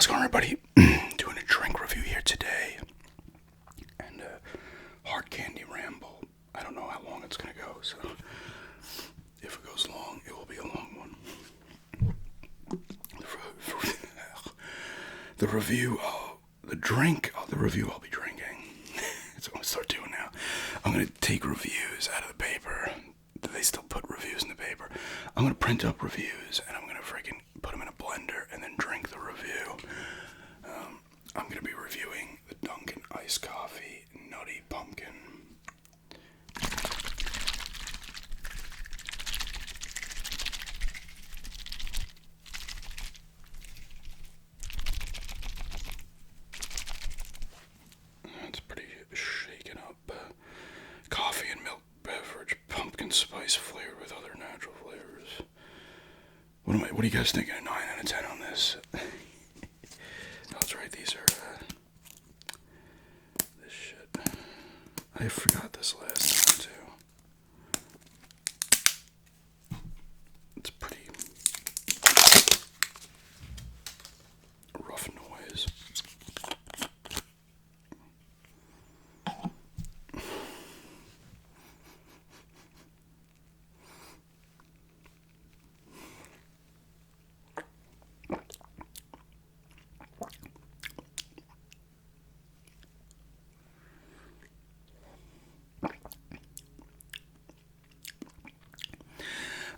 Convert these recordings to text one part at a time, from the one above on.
How's it going, everybody? Doing a drink review here today. And hard candy Ramble. I don't know how long it's going to go, so if it goes long, it will be a long one. The review, the review I'll be drinking. That's what I'm going to start doing now. I'm going to take reviews out of the paper. They still put reviews in the paper. I'm going to print up reviews, and I'm going to freaking put them in a blender and then drink the review. I'm going to be reviewing the Dunkin' Iced Coffee Nutty Pumpkin. That's pretty shaken up. Coffee and milk beverage, pumpkin spice flavored with other natural flavors. What do you guys think? A 9 out of 10 on this? That's right, these are this shit. I forgot this last time too. It's pretty rough noise.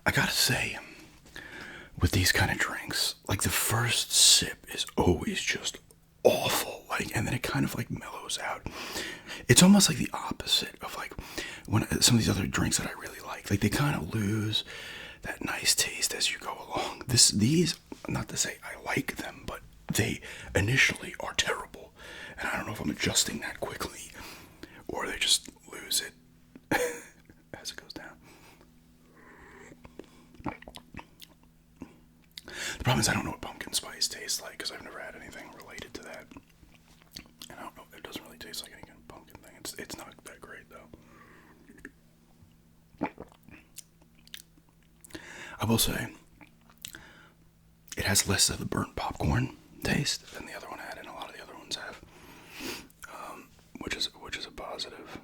I gotta say, with these kind of drinks, like the first sip is always just awful, and then it kind of mellows out. It's almost like the opposite of when some of these other drinks that I really like they kind of lose that nice taste as you go along. These, not to say I like them, but they initially are terrible, and I don't know if I'm adjusting that quickly or they just lose it as it goes down. The problem is I don't know what pumpkin spice tastes like because I've never had anything related to that. And I don't know, it doesn't really taste like any kind of pumpkin thing. It's not that great though. I will say, it has less of the burnt popcorn taste than the other one had, and a lot of the other ones have, which is a positive.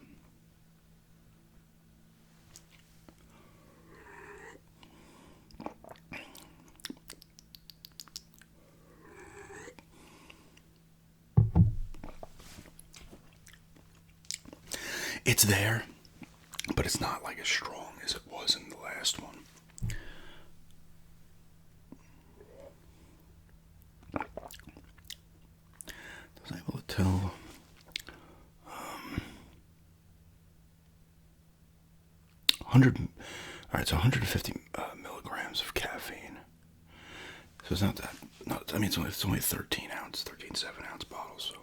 It's there, but it's not as strong as it was in the last one. I was able to tell. 100. All right, so 150 milligrams of caffeine. So it's not that. I mean, it's only 13 ounce, 7-ounce bottles. So.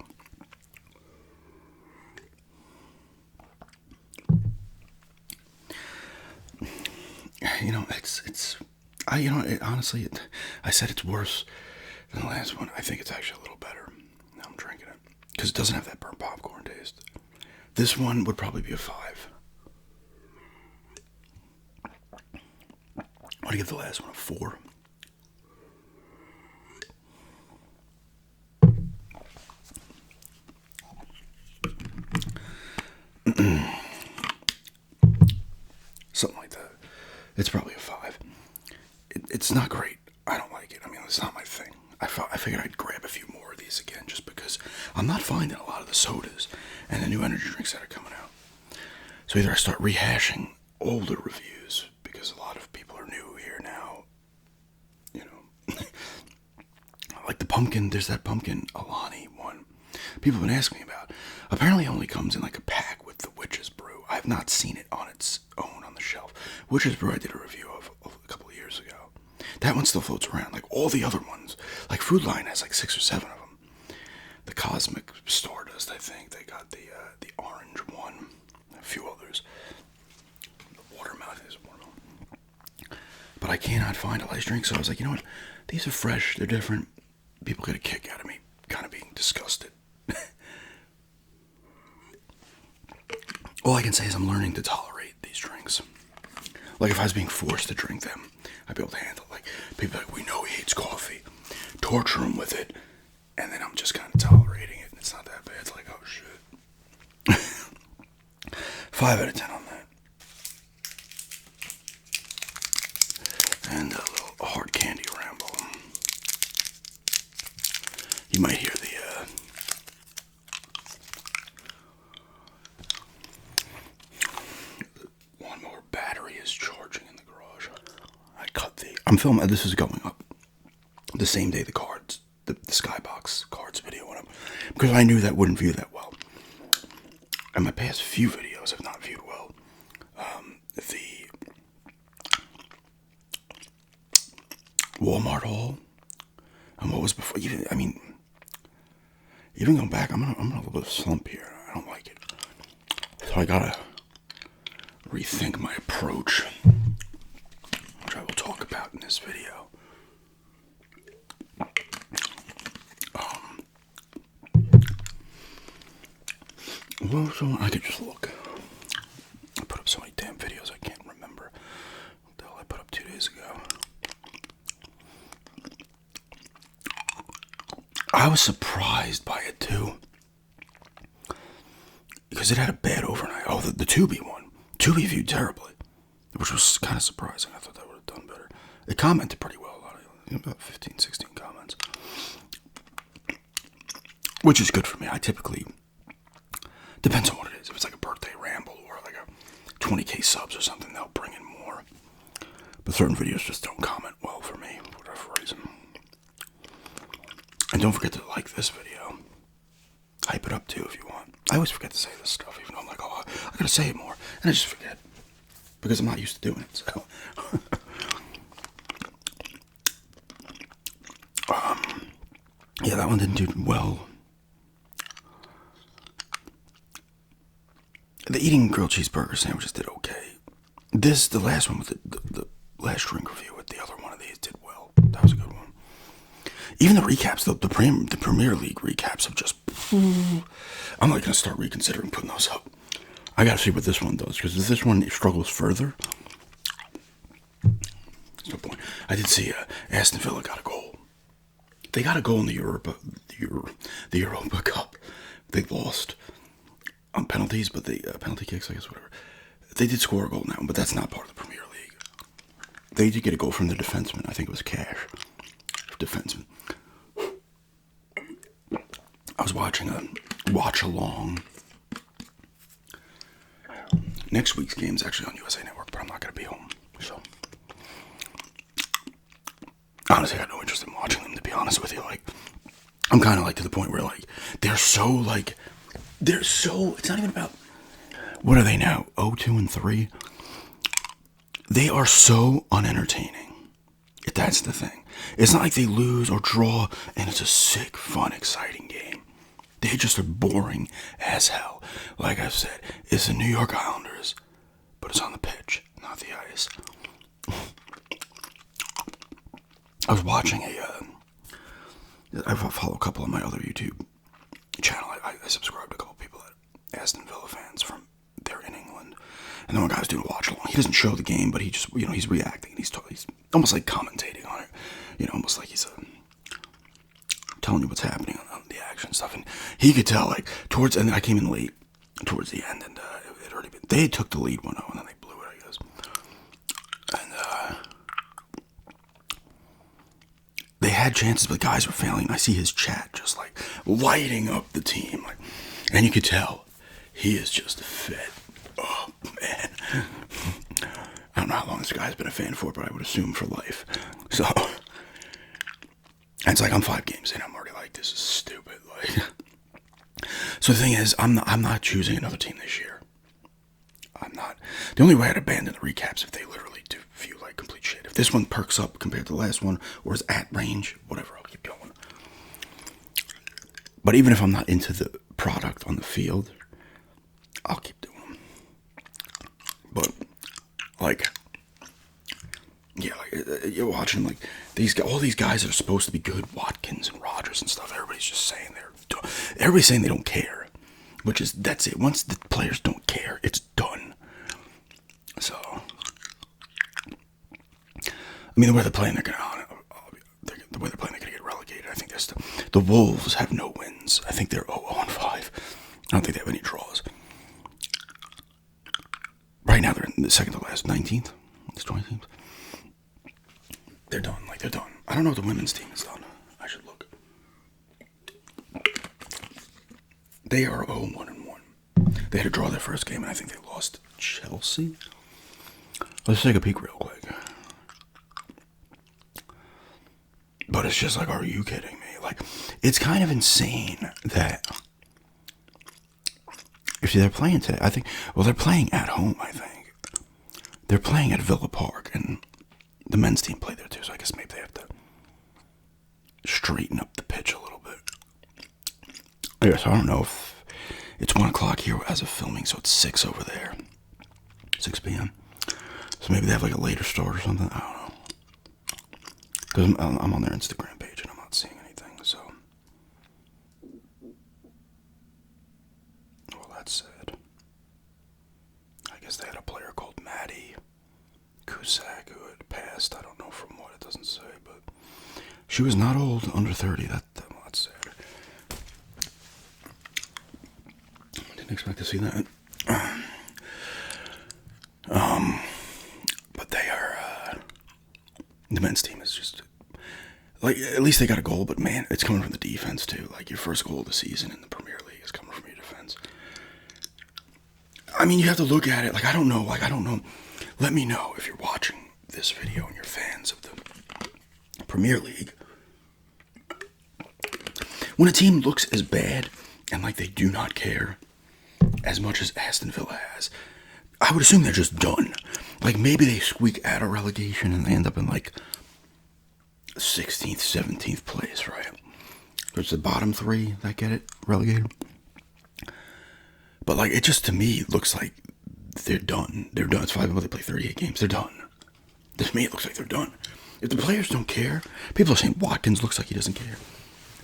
Honestly, I said it's worse than the last one. I think it's actually a little better. Now I'm drinking it because it doesn't have that burnt popcorn taste. This one would probably be a 5. I'm gonna give the last one a 4. Something like that. It's probably a 5. It's not great. I don't like it. I mean, it's not my thing. I figured I'd grab a few more of these again just because I'm not finding a lot of the sodas and the new energy drinks that are coming out. So either I start rehashing older reviews because a lot of people are new here now. Like the pumpkin, there's that pumpkin Alani one people have been asking me about. Apparently it only comes in a pack with the Witch's Brew. I've not seen it on its own on the shelf. Witch's Brew I did a review of a couple of years ago. That one still floats around. All the other ones, Food Line has 6 or 7 of them. The Cosmic Stardust, I think, they got the orange one. A few others. The watermelon is watermelon. But I cannot find a ice drink, so I was like, you know what? These are fresh. They're different. People get a kick out of me kind of being disgusted. All I can say is I'm learning to tolerate these drinks. If I was being forced to drink them, I'd be able to handle it. People are like, we know he hates coffee. Torture him with it, 5 out of 10 on that. And a little hard candy Ramble. You might hear the lawnmower battery is charging in the garage. I'm filming, this is going up the same day the Skybox cards video went up, because I knew that wouldn't view that well. And my past few videos have not viewed well. The Walmart haul, and what was before, even going back, I'm in a little bit of a slump here. I don't like it. So I gotta rethink my approach, which I will talk about in this video. Well, so I could just look. I put up so many damn videos I can't remember what the hell I put up 2 days ago. I was surprised by it too, because it had a bad overnight. Oh, the Tubi one. Tubi viewed terribly, which was kind of surprising. I thought that would have done better. It commented pretty well, about 15, 16 comments, which is good for me. I typically, depends on what it is. If it's like a birthday ramble or like a 20k subs or something, they'll bring in more. But certain videos just don't comment well for me, for whatever reason. And don't forget to like this video. Hype it up too if you want. I always forget to say this stuff, even though I'm like, oh, I gotta say it more. And I just forget, because I'm not used to doing it, so. Yeah, that one didn't do well. The eating grilled cheeseburger sandwiches did okay. The last one with the last drink review with the other one of these did well. That was a good one. Even the recaps, the Premier League recaps have just... I'm like going to start reconsidering putting those up. I got to see what this one does, because if this one struggles further, there's no point. I did see Aston Villa got a goal. They got a goal in the Europa Cup. They lost on penalties, but penalty kicks, I guess, whatever. They did score a goal now, but that's not part of the Premier League. They did get a goal from the defenseman. I think it was Cash. Defenseman. I was watching a watch along. Next week's game is actually on USA Network, but I'm not going to be home. So, honestly, I got no interest in watching them, to be honest with you. Like, I'm kind of like to the point where, like, it's not even about, what are they now, 0-2-3? They are so unentertaining. That's the thing. It's not like they lose or draw and it's a sick, fun, exciting game. They just are boring as hell. Like I said, it's the New York Islanders, but it's on the pitch, not the ice. I was watching I follow a couple of my other YouTube channel. I subscribe to a couple people that Aston Villa fans from there in England. And then one guy was doing a watch along. He doesn't show the game, but he just, he's reacting. And he's almost like commentating on it. Almost like he's telling you what's happening on the action stuff. And he could tell, like, and I came in late towards the end, and it had already been, they took the lead 1-0, and then they blew it, I guess. And they had chances, but guys were failing. I see his chat just, like, lighting up the team. Like, and you could tell he is just fed. Oh, man. I don't know how long this guy's been a fan for, but I would assume for life. So, and it's like, I'm 5 games in, I'm already like, this is stupid. Like, so the thing is, I'm not choosing another team this year. I'm not. The only way I'd abandon the recaps if they literally do view like complete shit. If this one perks up compared to the last one, or is at range, whatever, I'll keep going. But even if I'm not into the product on the field, I'll keep doing them. But, like, yeah, like, you're watching, like, all these guys that are supposed to be good, Watkins and Rodgers and stuff, everybody's just saying everybody's saying they don't care, that's it. Once the players don't care, it's done. So, I mean, the way they're playing, they're gonna get relegated. I think the Wolves have no wins. I think they're 0-5. I don't think they have any draws. the second to last, 19th. It's 20 teams. They're done. Like, they're done. I don't know if the women's team is done. I should look. They are 0-1-1. They had to draw their first game, and I think they lost to Chelsea. Let's take a peek real quick. But it's just like, are you kidding me? Like, it's kind of insane that if they're playing today, I think, well, they're playing at home, I think. They're playing at Villa Park, and the men's team played there too, so I guess maybe they have to straighten up the pitch a little bit. Yeah, so I don't know if it's 1 o'clock here as of filming, so it's 6 over there. 6 p.m. So maybe they have like a later start or something. I don't know. Because I'm on their Instagram page and I'm not seeing anything, so. Well, that's sad. I guess they had a player called Maddie Cusack who had passed. I don't know from what, it doesn't say, but she was not old, under 30. That's sad. Didn't expect to see that. But they are, the men's team is just, like, at least they got a goal, but man, it's coming from the defense too. Like, your first goal of the season in the Premier League is coming from your defense. I mean, you have to look at it, like, I don't know. Let me know if you're watching this video and you're fans of the Premier League. When a team looks as bad and like they do not care as much as Aston Villa has, I would assume they're just done. Like, maybe they squeak out of relegation and they end up in like 16th, 17th place, right? There's the bottom three that get it relegated. But like, it just, to me, looks like they're done. They're done. It's 5 they play 38 games. They're done. To me, it looks like they're done. If the players don't care, people are saying Watkins looks like he doesn't care.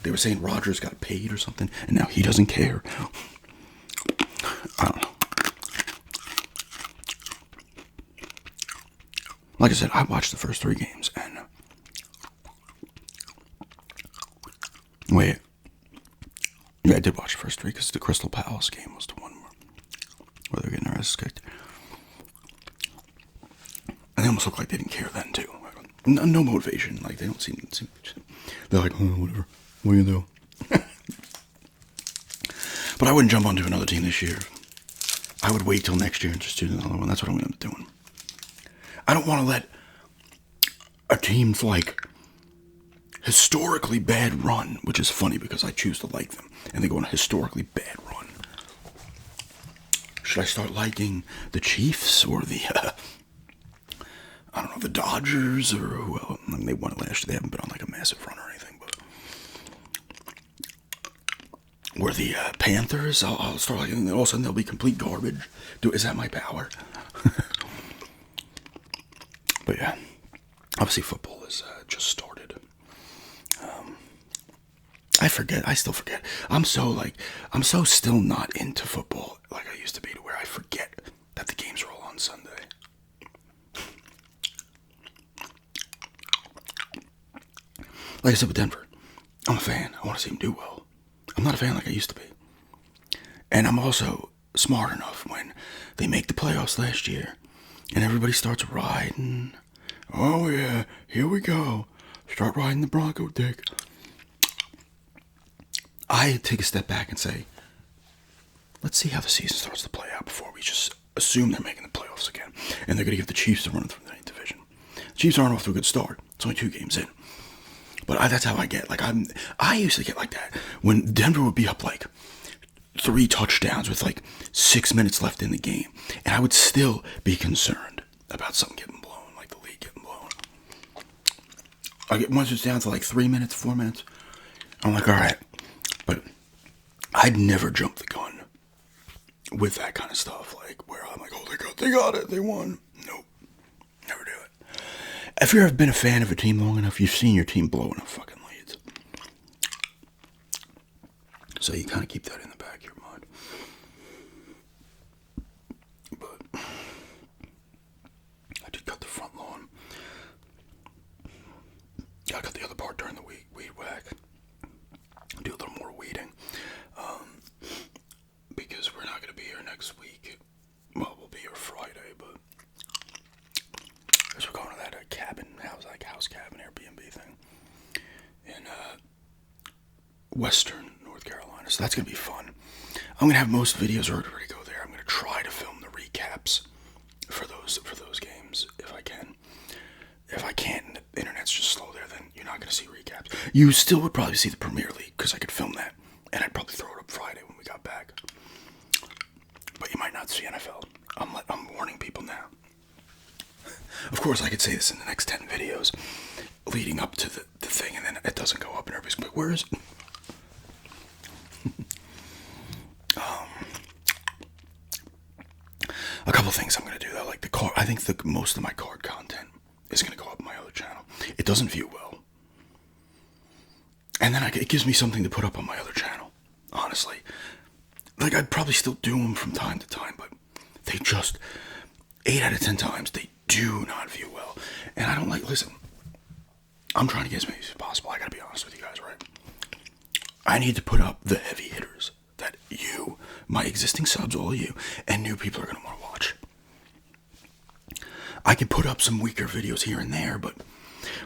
They were saying Rodgers got paid or something, and now he doesn't care. I don't know. Like I said, I watched the first 3 games, and wait, yeah, I did watch the first 3 because the Crystal Palace game was the one where they're getting their asses kicked, and they almost look like they didn't care then too. No motivation, like they don't seem. They're like, oh, whatever. What are you gonna do? But I wouldn't jump onto another team this year. I would wait till next year and just do another one. That's what I'm gonna end up doing. I don't want to let a team's like historically bad run, which is funny because I choose to like them, and they go on a historically bad run. Should I start liking the Chiefs or the I don't know, the Dodgers or who else? I mean, they won it last year. They haven't been on like a massive run or anything, but or the Panthers. I'll start liking them, and all of a sudden they'll be complete garbage. Is that my power? But yeah, obviously football is just started. I still forget. I'm so still not into football like I used to be, to where I forget that the games are all on Sunday. Like I said with Denver, I'm a fan. I want to see them do well. I'm not a fan like I used to be. And I'm also smart enough when they make the playoffs last year and everybody starts riding. Oh yeah, here we go. Start riding the Bronco dick. I take a step back and say, let's see how the season starts to play out before we just assume they're making the playoffs again. And they're going to give the Chiefs a run through the division. The Chiefs aren't off to a good start. It's only 2 games in. But that's how I get. Like, I used to get like that when Denver would be up like 3 touchdowns with like 6 minutes left in the game, and I would still be concerned about something getting blown, like the league getting blown. Once it's down to like 3 minutes, 4 minutes, I'm like, all right. But I'd never jump the gun with that kind of stuff, like where I'm like, oh, they got it, they won. Nope, never do it. If you've ever been a fan of a team long enough, you've seen your team blow enough fucking leads. So you kind of keep that in the back of your mind. But I did cut the front lawn. I cut the other part during the weed whack. Do a little more weeding. Because we're not going to be here next week. Well, we'll be here Friday, but house cabin Airbnb thing in Western North Carolina. So that's gonna be fun. I'm gonna have most videos ready to go there. I'm gonna try to film the recaps for those games if I can. If I can't, and the internet's just slow there, then you're not gonna see recaps. You still would probably see the Premier League because I could film that, and I'd probably throw it up Friday when we got back. But you might not see NFL. I'm warning people now. Of course, I could say this in the next 10 videos leading up to the thing, and then it doesn't go up, and everybody's like, where is it? A couple things I'm going to do, though. Like the card, I think most of my card content is going to go up on my other channel. It doesn't view well. And then it gives me something to put up on my other channel, honestly. Like, I'd probably still do them from time to time, but they just, 8 out of 10 times, they do not view well. And I don't listen, I'm trying to get as many as possible. I gotta be honest with you guys, right? I need to put up the heavy hitters that you, my existing subs, all of you, and new people are gonna wanna watch. I can put up some weaker videos here and there, but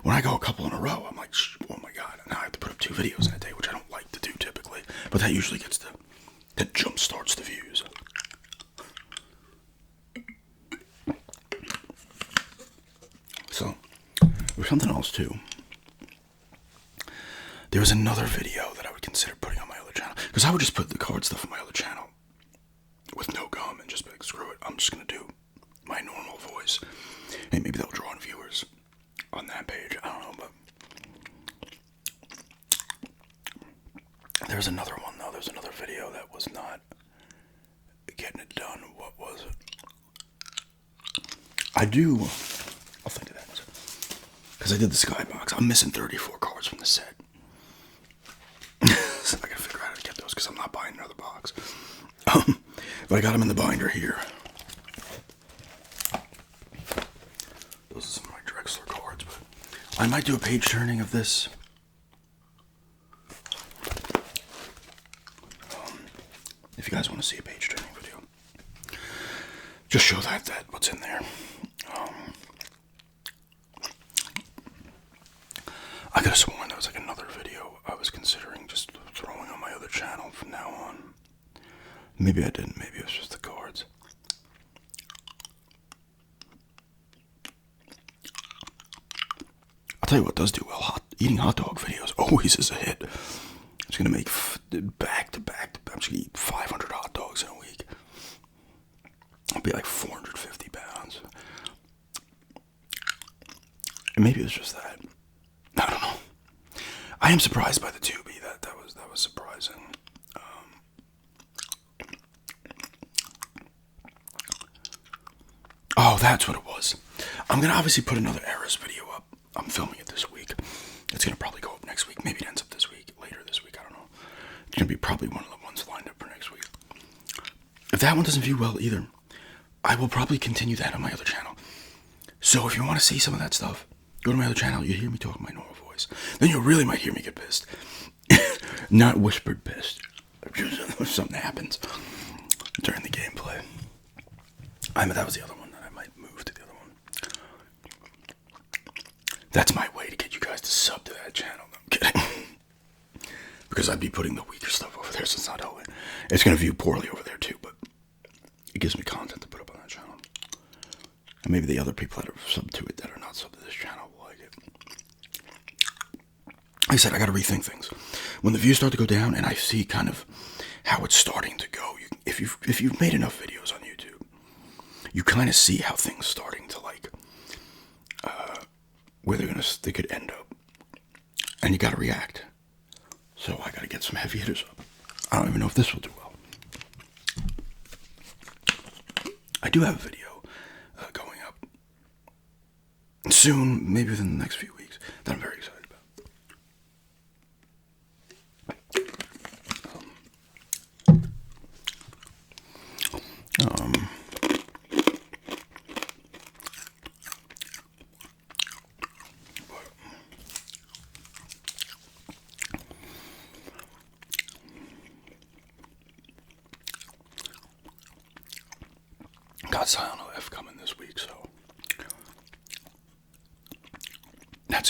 when I go a couple in a row, I'm like, oh my god, now I have to put up 2 videos in a day, which I don't like to do typically. But that usually gets that jump starts the views. So, there's something else too. There was another video that I would consider putting on my other channel. Because I would just put the card stuff on my other channel with no gum and just be like, screw it, I'm just going to do my normal voice. And maybe that'll draw in viewers on that page. I don't know, but there's another one though. There's another video that was not getting it done. What was it? I'll think of that. Because I did the skybox. I'm missing 34 cards from the set. So I gotta figure out how to get those because I'm not buying another box. But I got them in the binder here. Those are some of my Drexler cards, but I might do a page turning of this. If you guys want to see a page turning video, just show that what's in there. I could have sworn there was like another video I was considering just throwing on my other channel from now on. Maybe I didn't. Maybe it was just the cards. I'll tell you what does do well. Eating hot dog videos always is a hit. I'm just going to make back to back. I'm just going to eat 500 hot dogs in a week. It'll be like 450 pounds. And maybe it was just that. I don't know. I am surprised by the Tubi. That was surprising. Oh, that's what it was. I'm gonna obviously put another Eras video up. I'm filming it this week. It's gonna probably go up next week. Maybe it ends up this week, later this week. I don't know. It's gonna be probably one of the ones lined up for next week. If that one doesn't view well either, I will probably continue that on my other channel. So if you want to see some of that stuff, go to my other channel. You hear me talk in my normal voice. Then you really might hear me get pissed. Not whispered pissed. If something happens during the gameplay. That was the other one that I might move to the other one. That's my way to get you guys to sub to that channel. No, I'm kidding. Because I'd be putting the weaker stuff over there, so it's not helping. It's going to view poorly over there too, but it gives me content to put up on that channel. And maybe the other people that are subbed to it that are not subbed to this channel will like it. Like I said, I got to rethink things. When the views start to go down and I see kind of how it's starting to go, if you've made enough videos on YouTube, you kind of see how things starting to where they could end up, and you got to react. So I got to get some heavy hitters up. I don't even know if this will do well. I do have a video going up soon, maybe within the next few weeks, that I'm very excited about. Got Silent F coming this week, so that's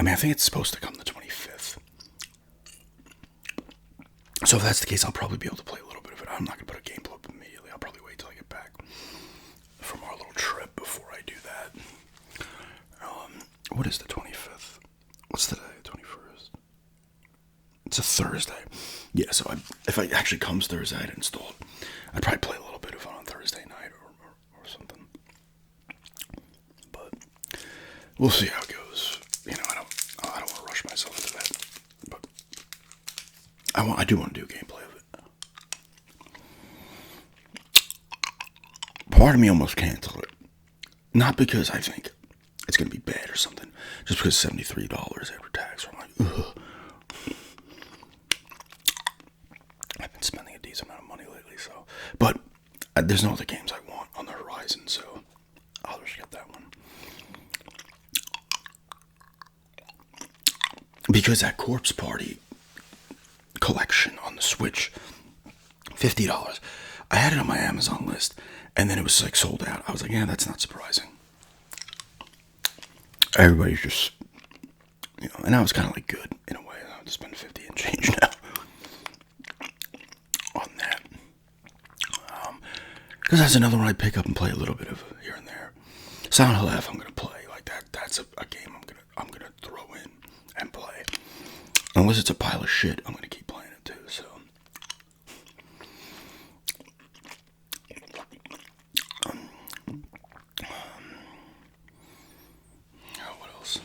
mean, I think it's supposed to come the 25th. So if that's the case, I'll probably be able to play a little bit of it. I'm not going to put a gameplay up immediately. I'll probably wait till I get back from our little trip before I do that. What is the 25th? What's today? 21st? It's a Thursday. Yeah, so if it actually comes Thursday, I'd install it. I'd probably play a little bit of it on Thursday night or something. But we'll see how it goes. You know, I don't want to rush myself into that. But I do want to do a gameplay of it. Part of me almost canceled it. Not because I think it's going to be bad or something. Just because $73 after tax. So I'm like, ugh. I've been spending a decent amount of money lately, so. But there's no other games I want on the horizon, so I'll just get that one. Because that Corpse Party collection on the Switch, $50. I had it on my Amazon list, and then it was like sold out. I was like, yeah, that's not surprising. Everybody's just, you know, and I was kind of like good in a way. I have to spend 50 and change now on that. Because that's another one I pick up and play a little bit of here and there. Silent Hill F, I'm gonna play like that. That's a game I'm gonna throw in and play. Unless it's a pile of shit, I'm gonna keep playing it too. So. What else?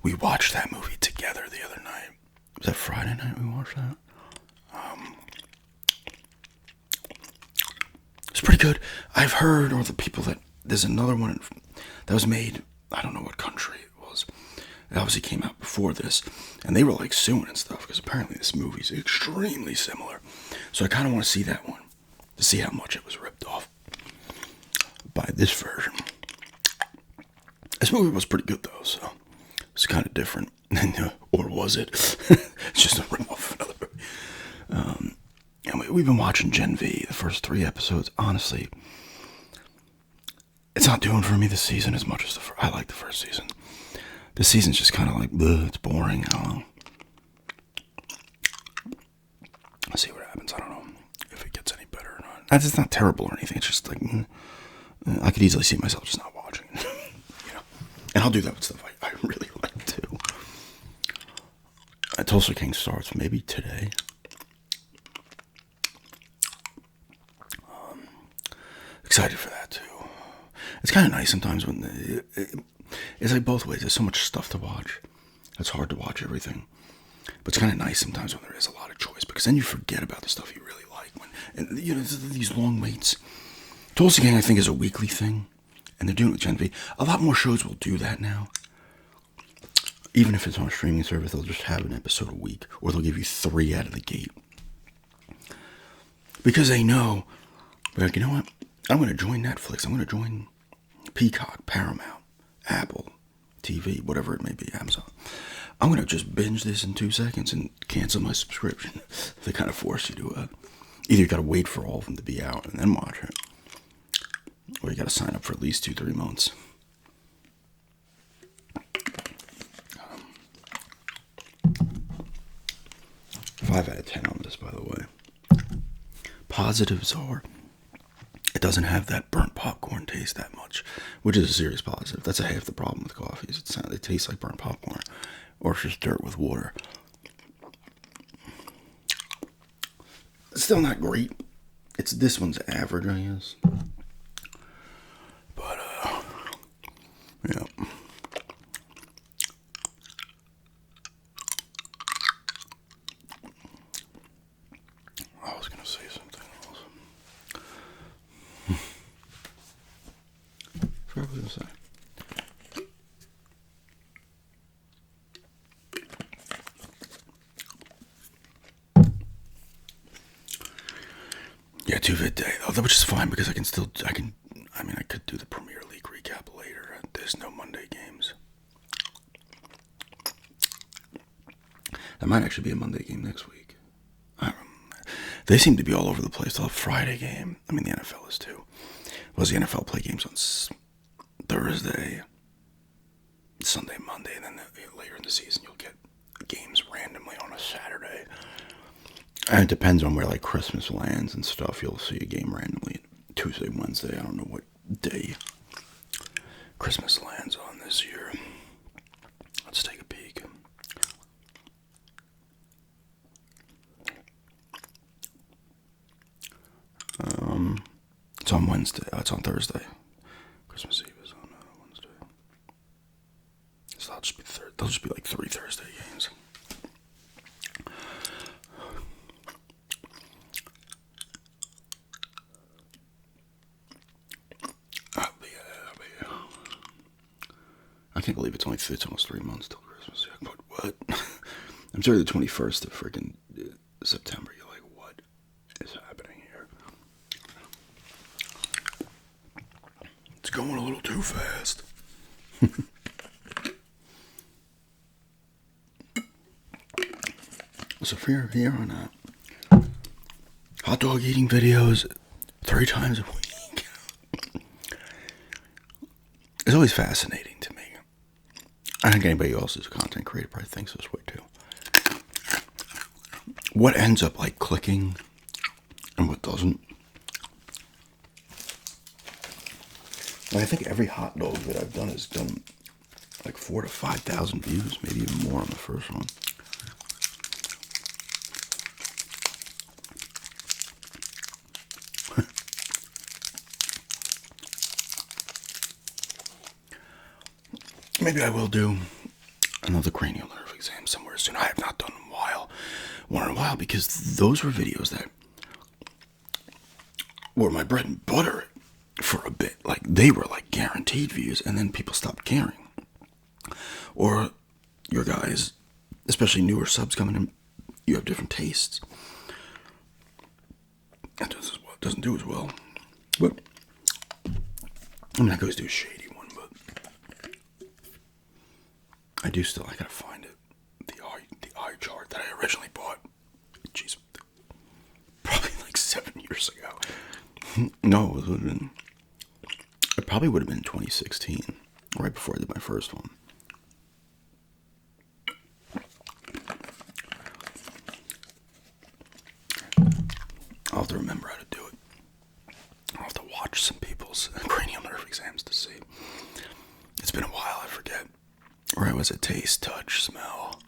We watched that movie together the other night. Was that Friday night we watched that? It's pretty good. I've heard, or the people that, there's another one that was made, I don't know what country it was. It obviously came out before this, and they were like suing and stuff, because apparently this movie's extremely similar. So I kind of want to see that one, to see how much it was ripped off by this version. This movie was pretty good though, so it's kind of different. Or was it? It's just a rip-off of another movie. And we've been watching Gen V, the first 3 episodes. Honestly, it's not doing for me this season as much as I like the first season. This season's just kind of like, bleh, it's boring. I don't know. Let's see what happens. I don't know if it gets any better or not. It's not terrible or anything. It's just like, I could easily see myself just not watching it. You know? And I'll do that with stuff I really like too. Tulsa King starts maybe today. Excited for that too. It's kind of nice sometimes when it's like both ways. There's so much stuff to watch. It's hard to watch everything, but it's kind of nice sometimes when there is a lot of choice, because then you forget about the stuff you really like. And you know, these long waits. Tulsa King, I think, is a weekly thing, and they're doing it with Gen V. A lot more shows will do that now. Even if it's on a streaming service, they'll just have an episode a week, or they'll give you 3 out of the gate, because they know, like, you know what? I'm going to join Netflix. I'm going to join Peacock, Paramount, Apple TV, whatever it may be, Amazon. I'm going to just binge this in 2 seconds and cancel my subscription. They kind of force you to, either you got to wait for all of them to be out and then watch it, or you got to sign up for at least 2-3 months. 5 out of 10 on this, by the way. Positives are, it doesn't have that burnt popcorn taste that much, which is a serious positive. That's half the problem with coffees. It tastes like burnt popcorn, or it's just dirt with water. It's still not great. This one's average, I guess. But yeah. I was gonna say something else. What was I gonna say? Yeah, 2-vid day though, which is fine because I could do the Premier League recap later. There's no Monday games. That might actually be a Monday game next week. I don't They seem to be all over the place. They'll have Friday game. I mean, the NFL is too. Was the NFL play games on Thursday, Sunday, Monday, and then later in the season you'll get games randomly on a Saturday. And it depends on where like Christmas lands and stuff. You'll see a game randomly Tuesday, Wednesday. I don't know what day Christmas lands on this year. Let's take a peek. It's on Wednesday. It's on Thursday. Christmas Eve is on Wednesday. So they'll just be like 3 Thursday games. I can't believe it's almost 3 months till Christmas. But what? I'm sorry, the 21st of freaking September. You're like, what is happening here? It's going a little too fast. So from here on out, hot dog eating videos 3 times a week. It's always fascinating to me. I think anybody else who's a content creator probably thinks this way too. What ends up like clicking and what doesn't. I think every hot dog that I've done has done like 4,000 to 5,000 views, maybe even more on the first one. Maybe I will do another cranial nerve exam somewhere soon. I have not done one in a while, because those were videos that were my bread and butter for a bit. Like, they were like guaranteed views, and then people stopped caring. Or your guys, especially newer subs coming in, you have different tastes. That doesn't do as well. But I mean, I could always do a shady one, but I gotta find it. The eye chart that I originally bought. Jeez, probably like 7 years ago. No, it probably would have been 2016, right before I did my first one. I'll have to remember how to do it. I'll have to watch some people's cranial nerve exams to see. It's been a while, I forget. Where I was at taste, touch, smell,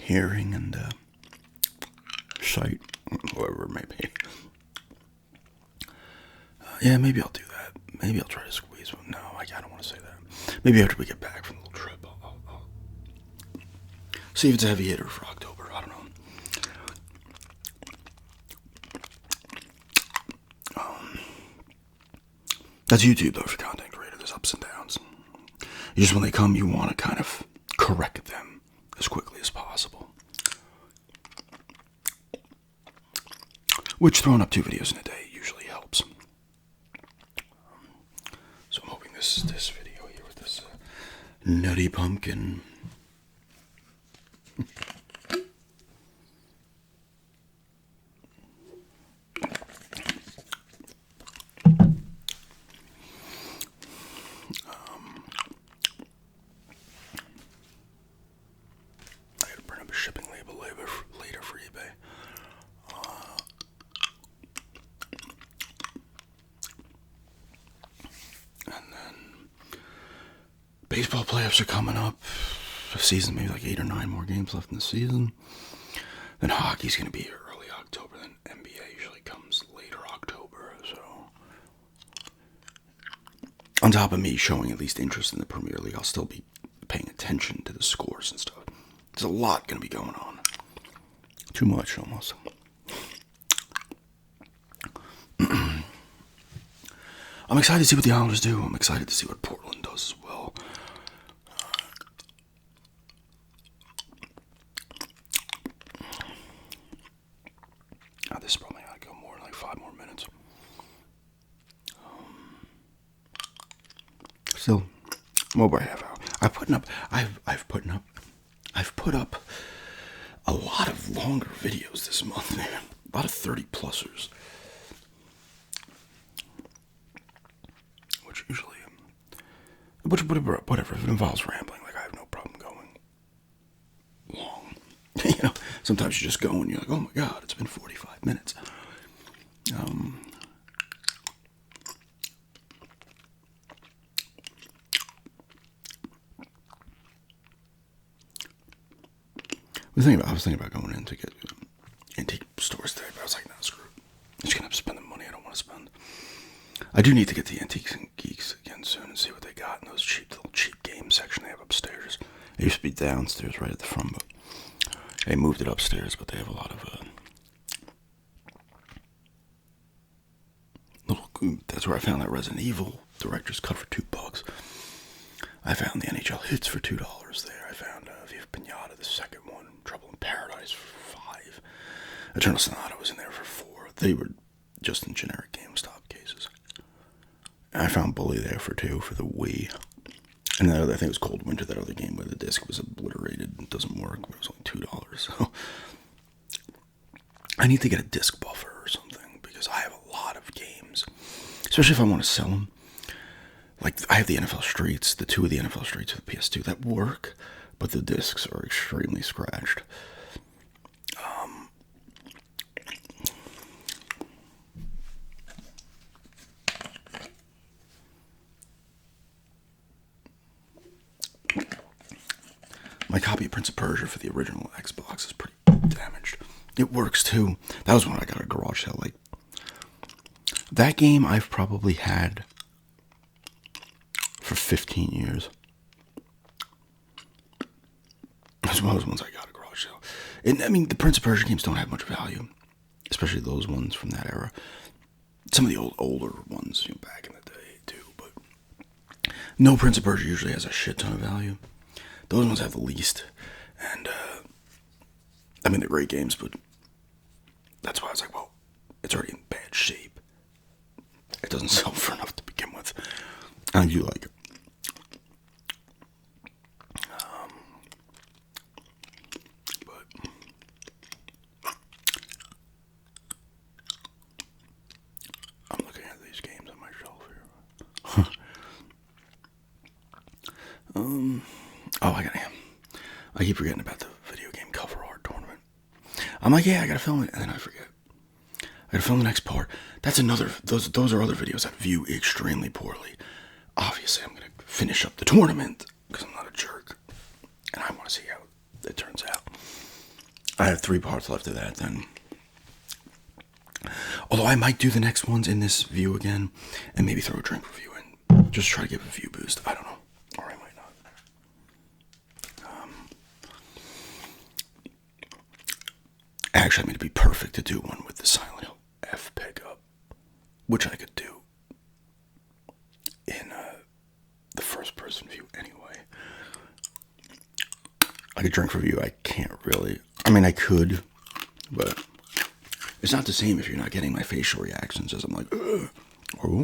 hearing, and sight, whatever it may be. Yeah, maybe I'll do that. Maybe I'll try to squeeze one. No, I don't want to say that. Maybe after we get back from the little trip, I'll see if it's a heavy hitter for October. I don't know. That's YouTube, though, for content creator. There's ups and downs. When they come, you want to kind of correct them as quickly as possible. Which, throwing up 2 videos in a day usually helps. So I'm hoping this video here with this nutty pumpkin. Shipping label later for eBay. And then baseball playoffs are coming up. The season, maybe like 8 or 9 more games left in the season. Then hockey's going to be early October. Then NBA usually comes later October. So on top of me showing at least interest in the Premier League, I'll still be paying attention to the scores and stuff. There's a lot going to be going on. Too much, almost. I'm excited to see what the Islanders do. I'm excited to see what Portland does as well. This is probably going to go more, like 5 more minutes. Still, what over a half hour. I've put up a lot of longer videos this month, man. A lot of 30-plusers. Which usually... whatever, if it involves rambling, like, I have no problem going long. Sometimes you just go and you're like, oh my god, it's been 45 minutes. I was thinking about going in to get antique stores today, but I was like, nah, screw it. I'm just gonna have to spend the money I don't want to spend. I do need to get to the Antiques and Geeks again soon and see what they got in those little cheap game section they have upstairs. It used to be downstairs right at the front, but they moved it upstairs, but they have a lot of that's where I found that Resident Evil director's cut for $2. I found the NHL hits for $2 there. I found Viva Pinata, the second one, Trouble in Paradise for $5. Eternal Sonata was in there for $4. They were just in generic GameStop cases. And I found Bully there for $2 for the Wii. And then I think it was Cold Winter, that other game where the disc was obliterated and doesn't work, but it was only $2. So I need to get a disc buffer or something, because I have a lot of games, especially if I want to sell them. Like, I have the NFL Streets, the 2 of the NFL Streets for the PS2 that work, but the discs are extremely scratched. My copy of Prince of Persia for the original Xbox is pretty damaged. It works too. That was when I got a garage sale. Like, that game I've probably had for 15 years. That's one of those ones I got a garage sale. And I mean, the Prince of Persia games don't have much value, especially those ones from that era. Some of the older ones, back in the day too. But no Prince of Persia usually has a shit ton of value. Those ones have the least. And, I mean, they're great games, but that's why I was like, well, it's already in bad shape. It doesn't sell for enough to begin with. I do like it. But I'm looking at these games on my shelf here. I keep forgetting about the video game cover art tournament. I'm like, yeah, I gotta film it, and then I forget. I gotta film the next part. That's another. Those are other videos that view extremely poorly. Obviously, I'm gonna finish up the tournament because I'm not a jerk, and I want to see how it turns out. I have 3 parts left of that then. Although I might do the next ones in this view again, and maybe throw a drink review in. Just try to give a view boost. I don't know. Or I might not. Actually, I mean, it'd be perfect to do one with the Silent Hill F pickup, which I could do in the first-person view anyway. Like a drink review, I can't really. I mean, I could, but it's not the same if you're not getting my facial reactions as I'm like, ugh, or, I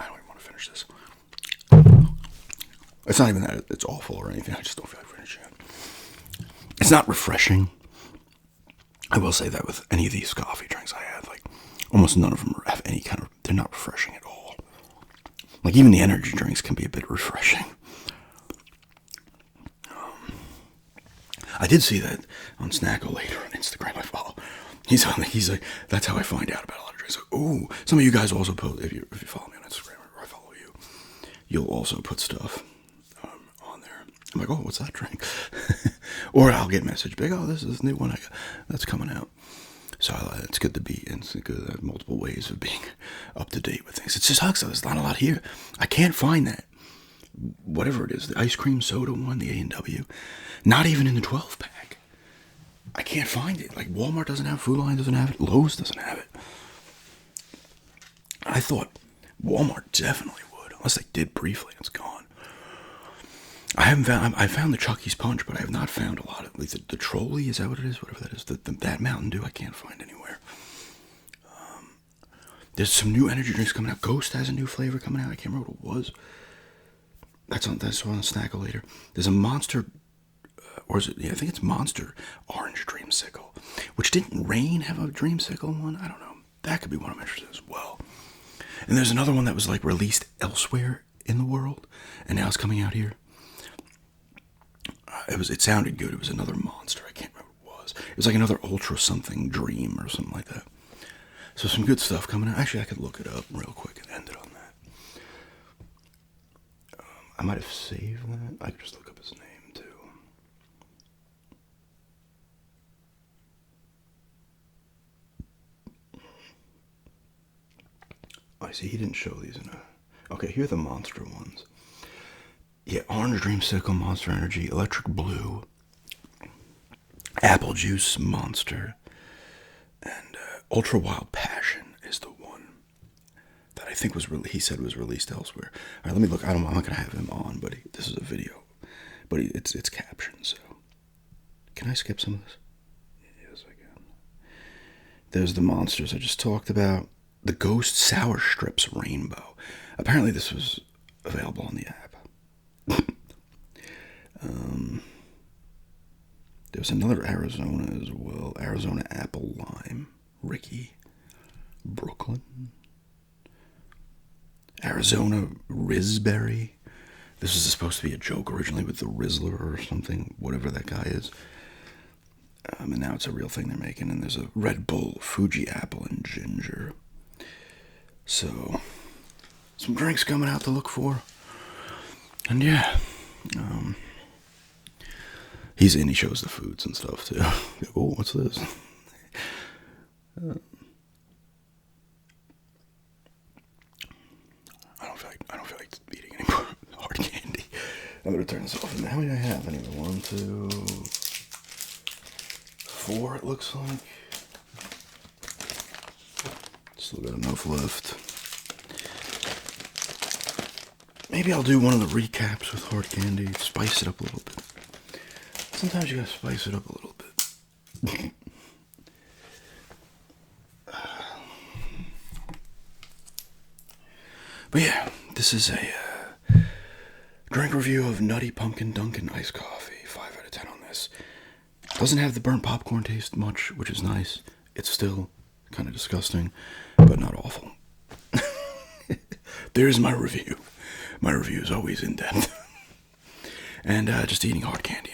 don't even want to finish this. It's not even that it's awful or anything. I just don't feel like finishing it. It's not refreshing. I will say that with any of these coffee drinks I had, like, almost none of them have any kind of, they're not refreshing at all. Like, even the energy drinks can be a bit refreshing. I did see that on Snackle later on Instagram. I follow. He's like, that's how I find out about a lot of drinks. Like, ooh, some of you guys also post, if you follow me on Instagram or I follow you, you'll also put stuff on there. I'm like, oh, what's that drink? Or I'll get a message big, oh, this is a new one that's coming out. So it's good to be, and it's good multiple ways of being up to date with things. It just sucks. There's not a lot here. I can't find that. Whatever it is, the ice cream soda one, the A&W, not even in the 12-pack. I can't find it. Like, Walmart doesn't have it, Food Lion doesn't have it, Lowe's doesn't have it. I thought Walmart definitely would, unless they did briefly and it's gone. I found the Chucky's Punch, but I have not found a lot of, like, the Trolley, is that what it is? Whatever that is. That Mountain Dew I can't find anywhere. There's some new energy drinks coming out. Ghost has a new flavor coming out. I can't remember what it was. That's on Snackolator. There's a Monster, or is it? Yeah, I think it's Monster Orange Dreamsicle. Which didn't Rain have a Dreamsicle one? I don't know. That could be one I'm interested in as well. And there's another one that was like released elsewhere in the world, and now it's coming out here. It sounded good. It was another Monster. I can't remember what it was. It was like another Ultra something Dream or something like that. So some good stuff coming out. Actually, I could look it up real quick and end it on that. I might have saved that. I could just look up his name too. I see he didn't show these in a... Okay, here are the Monster ones. Yeah, Orange Dreamsicle, Monster Energy, Electric Blue, Apple Juice, Monster, and Ultra Wild Passion is the one that I think he said was released elsewhere. All right, let me look. I'm not gonna have him on, but this is a video, but it's captioned. So, can I skip some of this? Yes, I can. There's the Monsters I just talked about. The Ghost Sour Strips Rainbow. Apparently, this was available on the app. There's another Arizona as well. Arizona Apple Lime. Ricky. Brooklyn. Arizona Rizberry. This was supposed to be a joke originally with the Rizzler or something, whatever that guy is. And now it's a real thing they're making. And there's a Red Bull, Fuji Apple, and Ginger. So, some drinks coming out to look for. And yeah, he's in. He shows the foods and stuff too. Oh, what's this? I don't feel like eating any more hard candy. I'm gonna turn this off. And how many do I have? Anyway, 1, 2, 4. It looks like. Still got enough left. Maybe I'll do one of the recaps with hard candy. Spice it up a little bit. Sometimes you gotta spice it up a little bit. But yeah, this is a drink review of Nutty Pumpkin Dunkin' Iced Coffee. 5 out of 10 on this. Doesn't have the burnt popcorn taste much, which is nice. It's still kind of disgusting, but not awful. There's my review. My review is always in depth. And just eating hard candy.